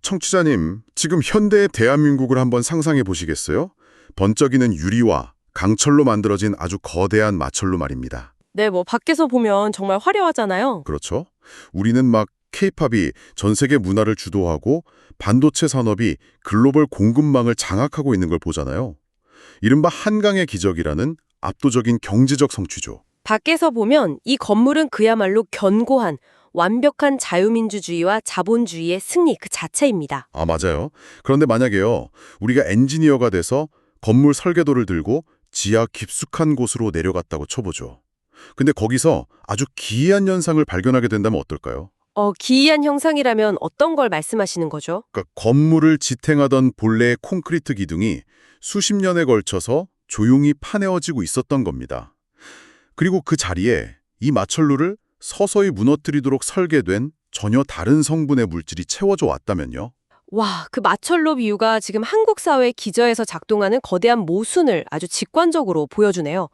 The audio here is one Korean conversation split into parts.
청취자님, 지금 현대의 대한민국을 한번 상상해 보시겠어요? 번쩍이는 유리와 강철로 만들어진 아주 거대한 마철로 말입니다. 네, 밖에서 보면 정말 화려하잖아요. 그렇죠? 우리는 막 케이팝이 전 세계 문화를 주도하고 반도체 산업이 글로벌 공급망을 장악하고 있는 걸 보잖아요. 이른바 한강의 기적이라는 압도적인 경제적 성취죠. 밖에서 보면 이 건물은 그야말로 견고한, 완벽한 자유민주주의와 자본주의의 승리 그 자체입니다. 아, 맞아요. 그런데 만약에요, 우리가 엔지니어가 돼서 건물 설계도를 들고 지하 깊숙한 곳으로 내려갔다고 쳐보죠. 근데 거기서 아주 기이한 현상을 발견하게 된다면 어떨까요? 기이한 형상이라면 어떤 걸 말씀하시는 거죠? 그러니까 건물을 지탱하던 본래의 콘크리트 기둥이 수십 년에 걸쳐서 조용히 파내어지고 있었던 겁니다. 그리고 그 자리에 이 마철루를 서서히 무너뜨리도록 설계된 전혀 다른 성분의 물질이 채워져 왔다면요. 와, 그 마철로 비유가 지금 한국 사회의 기저에서 작동하는 거대한 모순을 아주 직관적으로 보여주네요.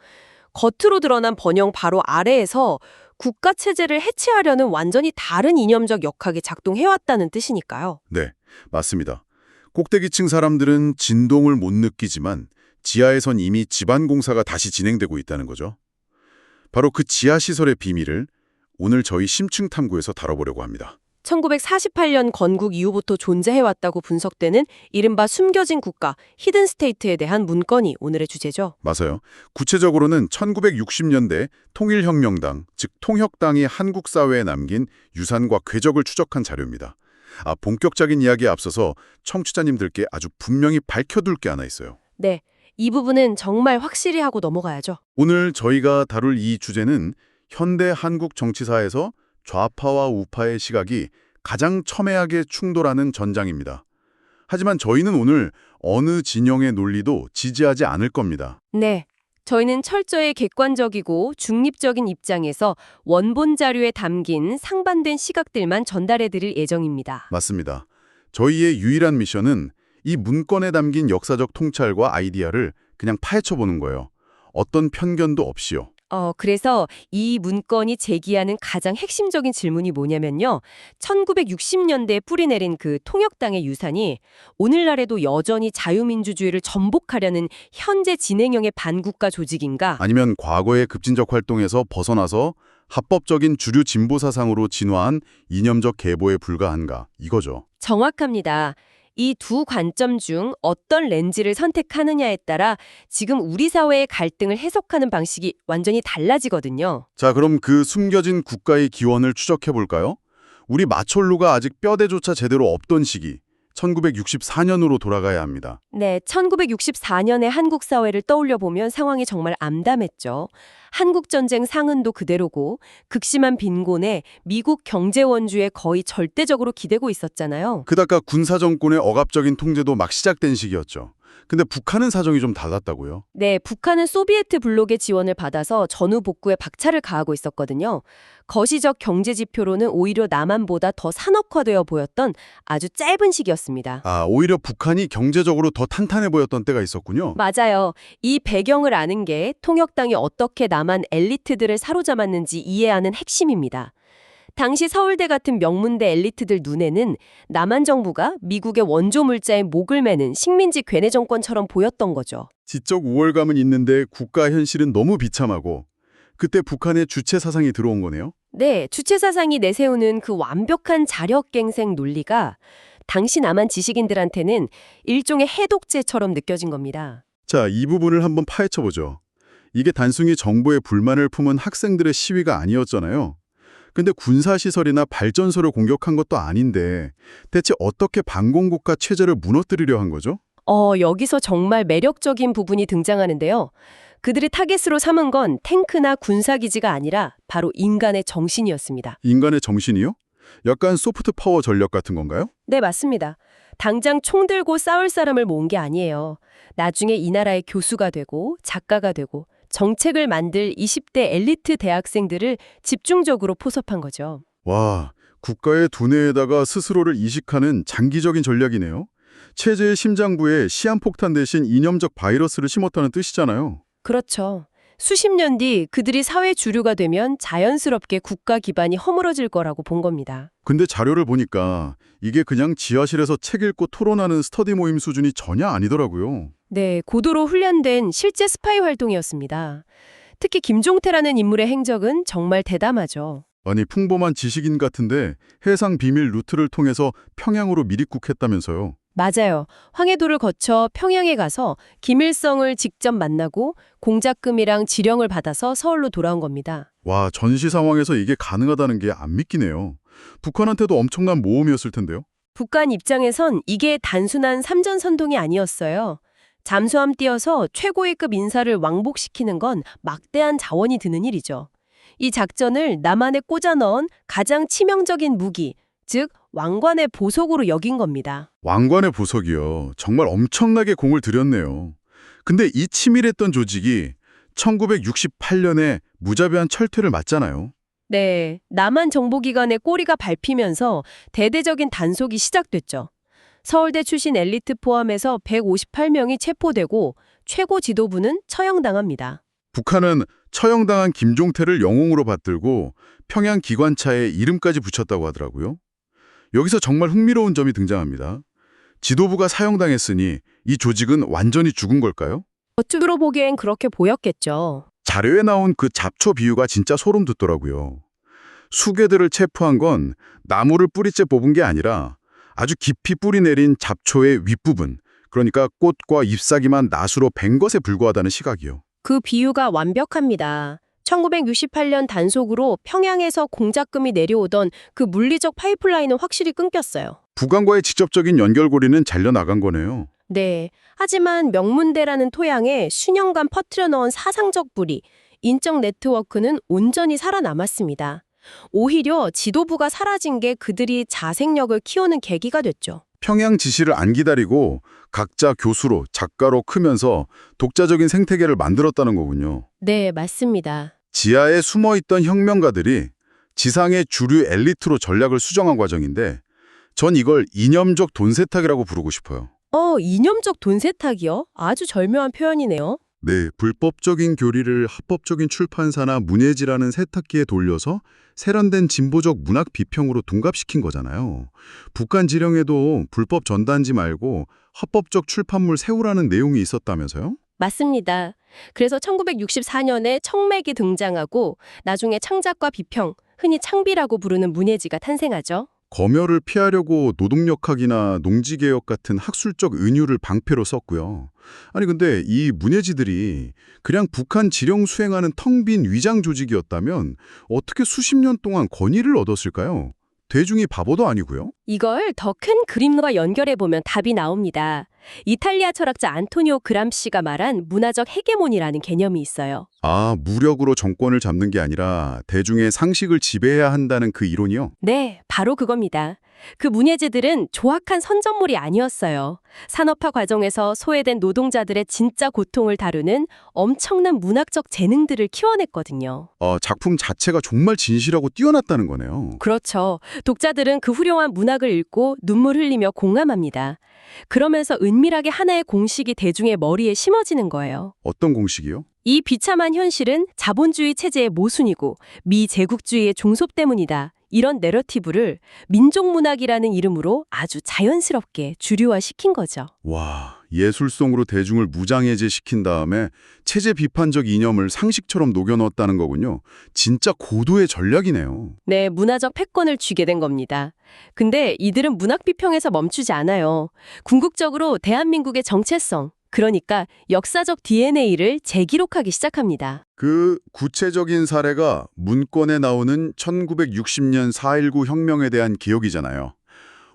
겉으로 드러난 번영 바로 아래에서 국가 체제를 해체하려는 완전히 다른 이념적 역학이 작동해왔다는 뜻이니까요. 네, 맞습니다. 꼭대기층 사람들은 진동을 못 느끼지만 지하에선 이미 지반 공사가 다시 진행되고 있다는 거죠. 바로 그 지하 시설의 비밀을 오늘 저희 심층 탐구에서 다뤄보려고 합니다. 1948년 건국 이후부터 존재해왔다고 분석되는 이른바 숨겨진 국가, 히든 스테이트에 대한 문건이 오늘의 주제죠. 맞아요. 구체적으로는 1960년대 통일혁명당, 즉 통혁당이 한국 사회에 남긴 유산과 궤적을 추적한 자료입니다. 본격적인 이야기에 앞서서 청취자님들께 아주 분명히 밝혀둘 게 하나 있어요. 네, 이 부분은 정말 확실히 하고 넘어가야죠. 오늘 저희가 다룰 이 주제는 현대 한국 정치사에서 좌파와 우파의 시각이 가장 첨예하게 충돌하는 전장입니다. 하지만 저희는 오늘 어느 진영의 논리도 지지하지 않을 겁니다. 네, 저희는 철저히 객관적이고 중립적인 입장에서 원본 자료에 담긴 상반된 시각들만 전달해드릴 예정입니다. 맞습니다. 저희의 유일한 미션은 이 문건에 담긴 역사적 통찰과 아이디어를 그냥 파헤쳐보는 거예요. 어떤 편견도 없이요. 그래서 이 문건이 제기하는 가장 핵심적인 질문이 뭐냐면요. 1960년대에 뿌리내린 그 통역당의 유산이 오늘날에도 여전히 자유민주주의를 전복하려는 현재 진행형의 반국가 조직인가? 아니면 과거의 급진적 활동에서 벗어나서 합법적인 주류 진보 사상으로 진화한 이념적 계보에 불과한가? 이거죠. 정확합니다. 이 두 관점 중 어떤 렌즈를 선택하느냐에 따라 지금 우리 사회의 갈등을 해석하는 방식이 완전히 달라지거든요. 자, 그럼 그 숨겨진 국가의 기원을 추적해 볼까요? 우리 마철루가 아직 뼈대조차 제대로 없던 시기, 1964년으로 돌아가야 합니다. 네, 1964년의 한국 사회를 떠올려 보면 상황이 정말 암담했죠. 한국전쟁 상흔도 그대로고 극심한 빈곤에 미국 경제 원주에 거의 절대적으로 기대고 있었잖아요. 그다가 군사정권의 억압적인 통제도 막 시작된 시기였죠. 근데 북한은 사정이 좀 달랐다고요? 네, 북한은 소비에트 블록의 지원을 받아서 전후 복구에 박차를 가하고 있었거든요. 거시적 경제 지표로는 오히려 남한보다 더 산업화되어 보였던 아주 짧은 시기였습니다. 오히려 북한이 경제적으로 더 탄탄해 보였던 때가 있었군요. 맞아요. 이 배경을 아는 게 통역당이 어떻게 남한 엘리트들을 사로잡았는지 이해하는 핵심입니다. 당시 서울대 같은 명문대 엘리트들 눈에는 남한 정부가 미국의 원조 물자에 목을 매는 식민지 괴뢰 정권처럼 보였던 거죠. 지적 우월감은 있는데 국가 현실은 너무 비참하고 그때 북한의 주체 사상이 들어온 거네요. 네, 주체 사상이 내세우는 그 완벽한 자력갱생 논리가 당시 남한 지식인들한테는 일종의 해독제처럼 느껴진 겁니다. 자, 이 부분을 한번 파헤쳐보죠. 이게 단순히 정부의 불만을 품은 학생들의 시위가 아니었잖아요. 근데 군사시설이나 발전소를 공격한 것도 아닌데 대체 어떻게 반공국가 체제를 무너뜨리려 한 거죠? 여기서 정말 매력적인 부분이 등장하는데요. 그들이 타겟으로 삼은 건 탱크나 군사기지가 아니라 바로 인간의 정신이었습니다. 인간의 정신이요? 약간 소프트 파워 전략 같은 건가요? 네, 맞습니다. 당장 총 들고 싸울 사람을 모은 게 아니에요. 나중에 이 나라의 교수가 되고 작가가 되고 정책을 만들 20대 엘리트 대학생들을 집중적으로 포섭한 거죠. 와, 국가의 두뇌에다가 스스로를 이식하는 장기적인 전략이네요. 체제의 심장부에 시한폭탄 대신 이념적 바이러스를 심었다는 뜻이잖아요. 그렇죠. 수십 년 뒤 그들이 사회 주류가 되면 자연스럽게 국가 기반이 허물어질 거라고 본 겁니다. 근데 자료를 보니까 이게 그냥 지하실에서 책 읽고 토론하는 스터디 모임 수준이 전혀 아니더라고요. 네, 고도로 훈련된 실제 스파이 활동이었습니다. 특히 김종태라는 인물의 행적은 정말 대담하죠. 아니, 풍부한 지식인 같은데 해상 비밀 루트를 통해서 평양으로 미리국했다면서요. 맞아요. 황해도를 거쳐 평양에 가서 김일성을 직접 만나고 공작금이랑 지령을 받아서 서울로 돌아온 겁니다. 와, 전시 상황에서 이게 가능하다는 게 안 믿기네요. 북한한테도 엄청난 모험이었을 텐데요. 북한 입장에선 이게 단순한 삼전선동이 아니었어요. 잠수함 띄어서 최고위급 인사를 왕복시키는 건 막대한 자원이 드는 일이죠. 이 작전을 남한에 꽂아 넣은 가장 치명적인 무기, 즉 왕관의 보석으로 여긴 겁니다. 왕관의 보석이요. 정말 엄청나게 공을 들였네요. 근데 이 치밀했던 조직이 1968년에 무자비한 철퇴를 맞잖아요. 네, 남한 정보기관의 꼬리가 밟히면서 대대적인 단속이 시작됐죠. 서울대 출신 엘리트 포함해서 158명이 체포되고 최고 지도부는 처형당합니다. 북한은 처형당한 김종태를 영웅으로 받들고 평양 기관차에 이름까지 붙였다고 하더라고요. 여기서 정말 흥미로운 점이 등장합니다. 지도부가 사형당했으니 이 조직은 완전히 죽은 걸까요? 겉으로 보기엔 그렇게 보였겠죠. 자료에 나온 그 잡초 비유가 진짜 소름 돋더라고요. 수괴들을 체포한 건 나무를 뿌리째 뽑은 게 아니라 아주 깊이 뿌리 내린 잡초의 윗부분, 그러니까 꽃과 잎사귀만 낫으로 벤 것에 불과하다는 시각이요. 그 비유가 완벽합니다. 1968년 단속으로 평양에서 공작금이 내려오던 그 물리적 파이프라인은 확실히 끊겼어요. 북한과의 직접적인 연결고리는 잘려나간 거네요. 네. 하지만 명문대라는 토양에 수년간 퍼뜨려 넣은 사상적 뿌리, 인적 네트워크는 온전히 살아남았습니다. 오히려 지도부가 사라진 게 그들이 자생력을 키우는 계기가 됐죠. 평양 지시를 안 기다리고 각자 교수로, 작가로 크면서 독자적인 생태계를 만들었다는 거군요. 네, 맞습니다. 지하에 숨어있던 혁명가들이 지상의 주류 엘리트로 전략을 수정한 과정인데 전 이걸 이념적 돈 세탁이라고 부르고 싶어요. 이념적 돈 세탁이요? 아주 절묘한 표현이네요. 네, 불법적인 교리를 합법적인 출판사나 문예지라는 세탁기에 돌려서 세련된 진보적 문학 비평으로 둔갑시킨 거잖아요. 북한 지령에도 불법 전단지 말고 합법적 출판물 세우라는 내용이 있었다면서요? 맞습니다. 그래서 1964년에 청맥이 등장하고 나중에 창작과 비평, 흔히 창비라고 부르는 문예지가 탄생하죠. 검열을 피하려고 노동력학이나 농지개혁 같은 학술적 은유를 방패로 썼고요. 아니 근데 이 문예지들이 그냥 북한 지령 수행하는 텅 빈 위장 조직이었다면 어떻게 수십 년 동안 권위를 얻었을까요? 대중이 바보도 아니고요. 이걸 더 큰 그림과 연결해보면 답이 나옵니다. 이탈리아 철학자 안토니오 그람시가 말한 문화적 헤게모니라는 개념이 있어요. 아, 무력으로 정권을 잡는 게 아니라 대중의 상식을 지배해야 한다는 그 이론이요? 네, 바로 그겁니다. 그 문예지들은 조악한 선전물이 아니었어요. 산업화 과정에서 소외된 노동자들의 진짜 고통을 다루는 엄청난 문학적 재능들을 키워냈거든요. 작품 자체가 정말 진실하고 뛰어났다는 거네요. 그렇죠. 독자들은 그 훌륭한 문학을 읽고 눈물 흘리며 공감합니다. 그러면서 은밀하게 하나의 공식이 대중의 머리에 심어지는 거예요. 어떤 공식이요? 이 비참한 현실은 자본주의 체제의 모순이고 미제국주의의 종속 때문이다. 이런 내러티브를 민족문학이라는 이름으로 아주 자연스럽게 주류화시킨 거죠. 와, 예술성으로 대중을 무장해제시킨 다음에 체제 비판적 이념을 상식처럼 녹여넣었다는 거군요. 진짜 고도의 전략이네요. 네, 문화적 패권을 쥐게 된 겁니다. 근데 이들은 문학 비평에서 멈추지 않아요. 궁극적으로 대한민국의 정체성, 그러니까 역사적 DNA를 재기록하기 시작합니다. 그 구체적인 사례가 문건에 나오는 1960년 4.19 혁명에 대한 기억이잖아요.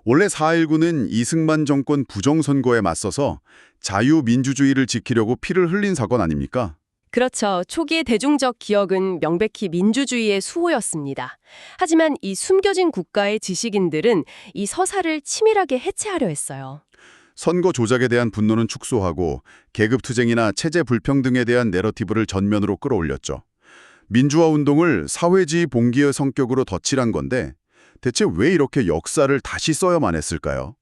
원래 4.19는 이승만 정권 부정선거에 맞서서 자유민주주의를 지키려고 피를 흘린 사건 아닙니까? 그렇죠. 초기의 대중적 기억은 명백히 민주주의의 수호였습니다. 하지만 이 숨겨진 국가의 지식인들은 이 서사를 치밀하게 해체하려 했어요. 선거 조작에 대한 분노는 축소하고 계급투쟁이나 체제 불평등에 대한 내러티브를 전면으로 끌어올렸죠. 민주화 운동을 사회주의 봉기의 성격으로 덧칠한 건데 대체 왜 이렇게 역사를 다시 써야만 했을까요?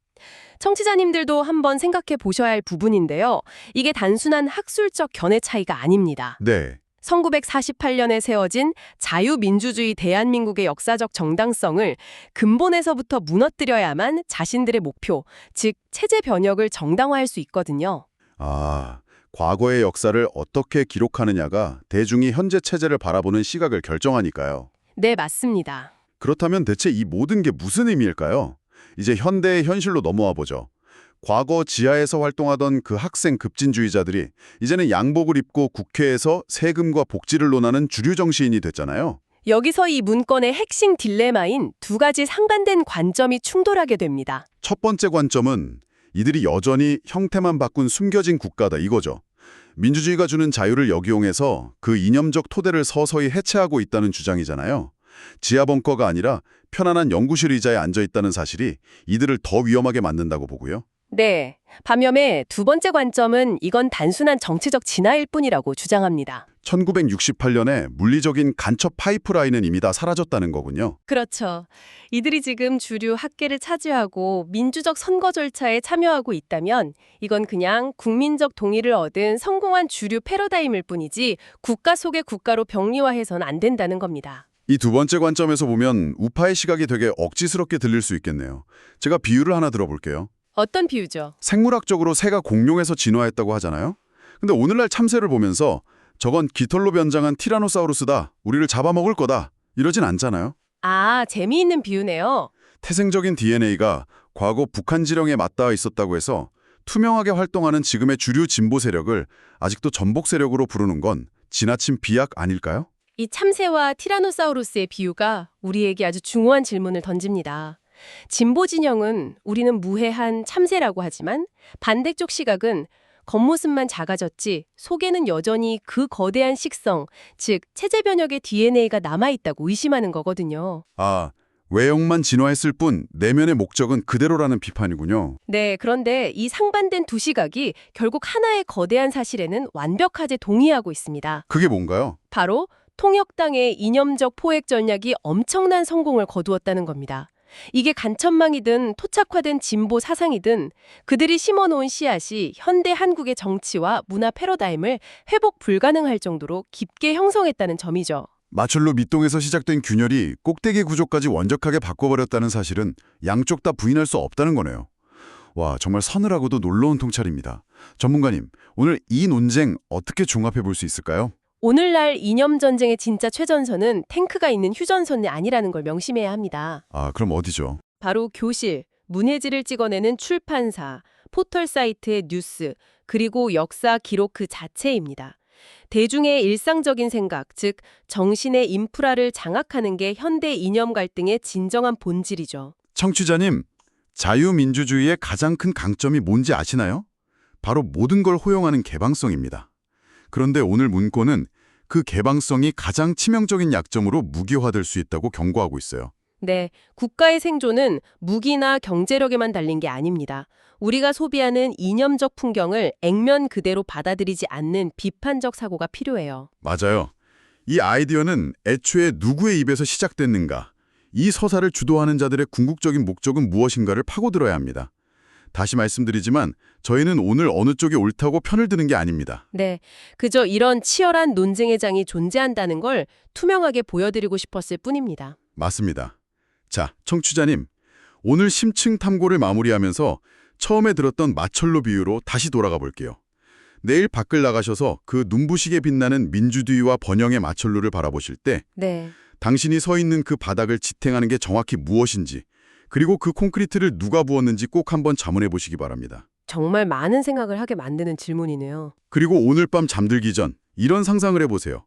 청취자님들도 한번 생각해 보셔야 할 부분인데요. 이게 단순한 학술적 견해 차이가 아닙니다. 네. 1948년에 세워진 자유민주주의 대한민국의 역사적 정당성을 근본에서부터 무너뜨려야만 자신들의 목표, 즉 체제 변혁을 정당화할 수 있거든요. 아, 과거의 역사를 어떻게 기록하느냐가 대중이 현재 체제를 바라보는 시각을 결정하니까요. 네, 맞습니다. 그렇다면 대체 이 모든 게 무슨 의미일까요? 이제 현대의 현실로 넘어와 보죠. 과거 지하에서 활동하던 그 학생 급진주의자들이 이제는 양복을 입고 국회에서 세금과 복지를 논하는 주류 정치인이 됐잖아요. 여기서 이 문건의 핵심 딜레마인 두 가지 상반된 관점이 충돌하게 됩니다. 첫 번째 관점은 이들이 여전히 형태만 바꾼 숨겨진 국가다 이거죠. 민주주의가 주는 자유를 역이용해서 그 이념적 토대를 서서히 해체하고 있다는 주장이잖아요. 지하 벙커가 아니라 편안한 연구실 의자에 앉아있다는 사실이 이들을 더 위험하게 만든다고 보고요. 네. 반면에 두 번째 관점은 이건 단순한 정치적 진화일 뿐이라고 주장합니다. 1968년에 물리적인 간첩 파이프라인은 이미 다 사라졌다는 거군요. 그렇죠. 이들이 지금 주류 학계를 차지하고 민주적 선거 절차에 참여하고 있다면 이건 그냥 국민적 동의를 얻은 성공한 주류 패러다임일 뿐이지 국가 속의 국가로 병리화해서는 안 된다는 겁니다. 이 두 번째 관점에서 보면 우파의 시각이 되게 억지스럽게 들릴 수 있겠네요. 제가 비유를 하나 들어볼게요. 어떤 비유죠? 생물학적으로 새가 공룡에서 진화했다고 하잖아요. 근데 오늘날 참새를 보면서 저건 깃털로 변장한 티라노사우루스다, 우리를 잡아먹을 거다, 이러진 않잖아요. 아, 재미있는 비유네요. 태생적인 DNA가 과거 북한 지령에 맞닿아 있었다고 해서 투명하게 활동하는 지금의 주류 진보 세력을 아직도 전복 세력으로 부르는 건 지나친 비약 아닐까요? 이 참새와 티라노사우루스의 비유가 우리에게 아주 중요한 질문을 던집니다. 진보 진영은 우리는 무해한 참새라고 하지만 반대쪽 시각은 겉모습만 작아졌지 속에는 여전히 그 거대한 식성, 즉 체제 변혁의 DNA가 남아있다고 의심하는 거거든요. 아, 외형만 진화했을 뿐 내면의 목적은 그대로라는 비판이군요. 네, 그런데 이 상반된 두 시각이 결국 하나의 거대한 사실에는 완벽하게 동의하고 있습니다. 그게 뭔가요? 바로 통역당의 이념적 포획 전략이 엄청난 성공을 거두었다는 겁니다. 이게 간첩망이든 토착화된 진보 사상이든 그들이 심어놓은 씨앗이 현대 한국의 정치와 문화 패러다임을 회복 불가능할 정도로 깊게 형성했다는 점이죠. 마철로 밑동에서 시작된 균열이 꼭대기 구조까지 완벽하게 바꿔버렸다는 사실은 양쪽 다 부인할 수 없다는 거네요. 와, 정말 서늘하고도 놀라운 통찰입니다. 전문가님, 오늘 이 논쟁 어떻게 종합해 볼 수 있을까요? 오늘날 이념 전쟁의 진짜 최전선은 탱크가 있는 휴전선이 아니라는 걸 명심해야 합니다. 아, 그럼 어디죠? 바로 교실, 문해지를 찍어내는 출판사, 포털 사이트의 뉴스, 그리고 역사 기록 그 자체입니다. 대중의 일상적인 생각, 즉 정신의 인프라를 장악하는 게 현대 이념 갈등의 진정한 본질이죠. 청취자님, 자유민주주의의 가장 큰 강점이 뭔지 아시나요? 바로 모든 걸 허용하는 개방성입니다. 그런데 오늘 문건은 그 개방성이 가장 치명적인 약점으로 무기화될 수 있다고 경고하고 있어요. 네, 국가의 생존은 무기나 경제력에만 달린 게 아닙니다. 우리가 소비하는 이념적 풍경을 액면 그대로 받아들이지 않는 비판적 사고가 필요해요. 맞아요. 이 아이디어는 애초에 누구의 입에서 시작됐는가, 이 서사를 주도하는 자들의 궁극적인 목적은 무엇인가를 파고들어야 합니다. 다시 말씀드리지만 저희는 오늘 어느 쪽이 옳다고 편을 드는 게 아닙니다. 네, 그저 이런 치열한 논쟁의 장이 존재한다는 걸 투명하게 보여드리고 싶었을 뿐입니다. 맞습니다. 자, 청취자님, 오늘 심층 탐구를 마무리하면서 처음에 들었던 마철로 비유로 다시 돌아가 볼게요. 내일 밖을 나가셔서 그 눈부시게 빛나는 민주주의와 번영의 마철로를 바라보실 때 네. 당신이 서 있는 그 바닥을 지탱하는 게 정확히 무엇인지, 그리고 그 콘크리트를 누가 부었는지 꼭 한번 자문해 보시기 바랍니다. 정말 많은 생각을 하게 만드는 질문이네요. 그리고 오늘 밤 잠들기 전 이런 상상을 해보세요.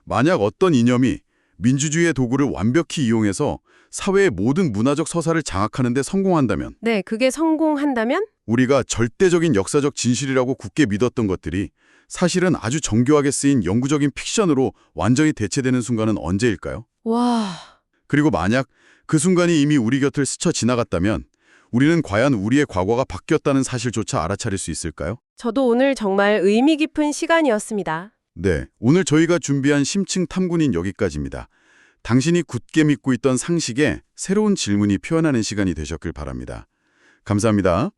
만약 어떤 이념이 민주주의의 도구를 완벽히 이용해서 사회의 모든 문화적 서사를 장악하는 데 성공한다면, 네, 그게 성공한다면? 우리가 절대적인 역사적 진실이라고 굳게 믿었던 것들이 사실은 아주 정교하게 쓰인 영구적인 픽션으로 완전히 대체되는 순간은 언제일까요? 와... 그리고 만약 그 순간이 이미 우리 곁을 스쳐 지나갔다면 우리는 과연 우리의 과거가 바뀌었다는 사실조차 알아차릴 수 있을까요? 저도 오늘 정말 의미 깊은 시간이었습니다. 네, 오늘 저희가 준비한 심층 탐구는 여기까지입니다. 당신이 굳게 믿고 있던 상식에 새로운 질문이 표현하는 시간이 되셨길 바랍니다. 감사합니다.